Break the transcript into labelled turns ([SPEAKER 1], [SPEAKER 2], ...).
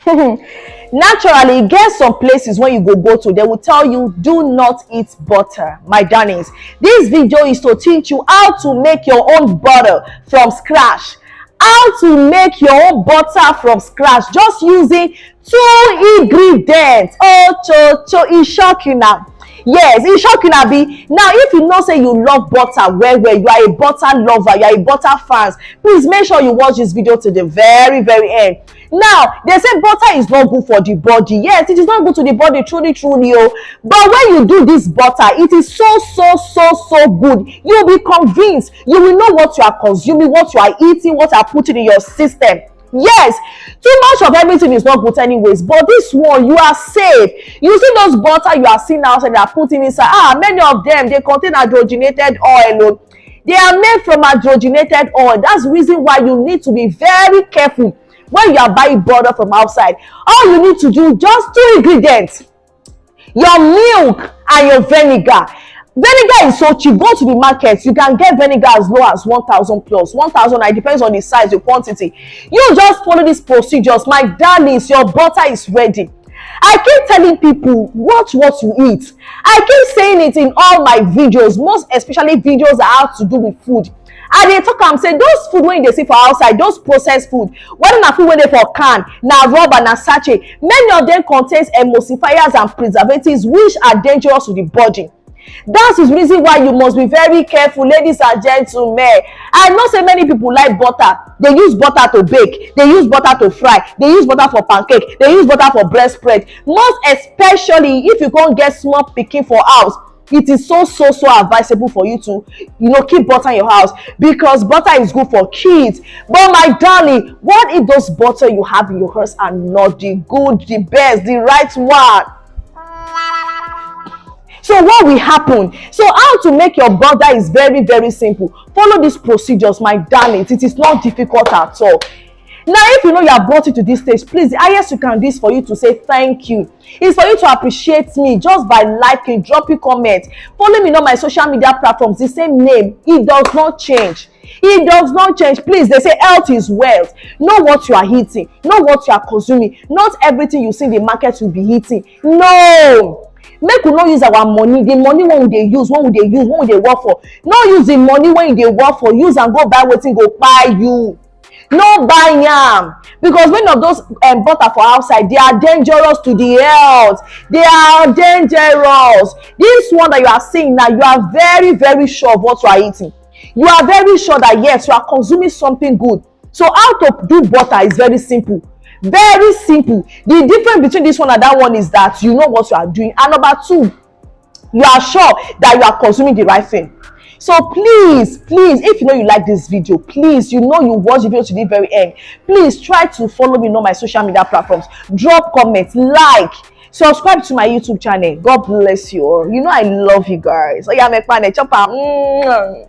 [SPEAKER 1] Naturally, get some places when you go to, they will tell you do not eat butter, my darlings. This video is to teach you how to make your own butter from scratch, how to make your own butter from scratch just using 2 ingredients. It shock you now. Yes, it shock you now. Be now, if you know say you love butter well, you are a butter lover, you are a butter fans, please make sure you watch this video to the very end. Now, they say butter is not good for the body. Yes, it is not good to the body, truly oh. But when you do this butter, it is so good. You will be convinced. You will know what you are consuming, what you are eating, what you are putting in your system. Yes, too much of everything is not good anyways, but this one, you are safe. You see those butter you are seeing outside, they are putting inside, many of them, they contain hydrogenated oil. They are made from hydrogenated oil. That's the reason why you need to be very careful when you are buying butter from outside. All you need to do, just 2 ingredients: your milk and your vinegar. Vinegar is so cheap. Go to the market, you can get vinegar as low as 1,000 plus 1,000. It depends on the size, the quantity. You just follow these procedures, my darlings, your butter is ready. I keep telling people, watch what you eat. I keep saying it in all my videos, most especially videos that have to do with food. And they talk and say those food when they see for outside, those processed food, whether na food when they for can, na rubber, na sachet, many of them contains emulsifiers and preservatives which are dangerous to the body. That's the reason why you must be very careful, ladies and gentlemen. I know so many people like butter. They use butter to bake, they use butter to fry, they use butter for pancake, they use butter for breast spread. Most especially if you can't get small picking for house, it is so advisable for you to keep butter in your house, because butter is good for kids. But my darling, what if those butter you have in your house are not the good, the best, the right one? So what will happen? So how to make your butter is very simple. Follow these procedures, my darlings. It is not difficult at all. Now, if you know you have brought it to this stage, please, the highest you can do is for you to say thank you. It's for you to appreciate me just by liking, dropping comment. Follow me on my social media platforms, the same name. It does not change. It does not change. Please, they say health is wealth. Know what you are eating. Know what you are consuming. Not everything you see in the market will be eating. No. Make we not use our money. The money when they use, when they work for. Not use the money when they work for. Use and go buy wetin go buy you. No buy yam, because many of those butter for outside, they are dangerous to the health. They are dangerous. This one that you are seeing now, you are very sure of what you are eating. You are very sure that yes, you are consuming something good. So how to do butter is very simple. Very simple. The difference between this one and that one is that you know what you are doing, and number 2, you are sure that you are consuming the right thing. So please, if you know you like this video, please, you watch the video to the very end, please try to follow me on my social media platforms. Drop comments, like, subscribe to my YouTube channel. God bless you all. I love you guys. Oh yeah, make chopper.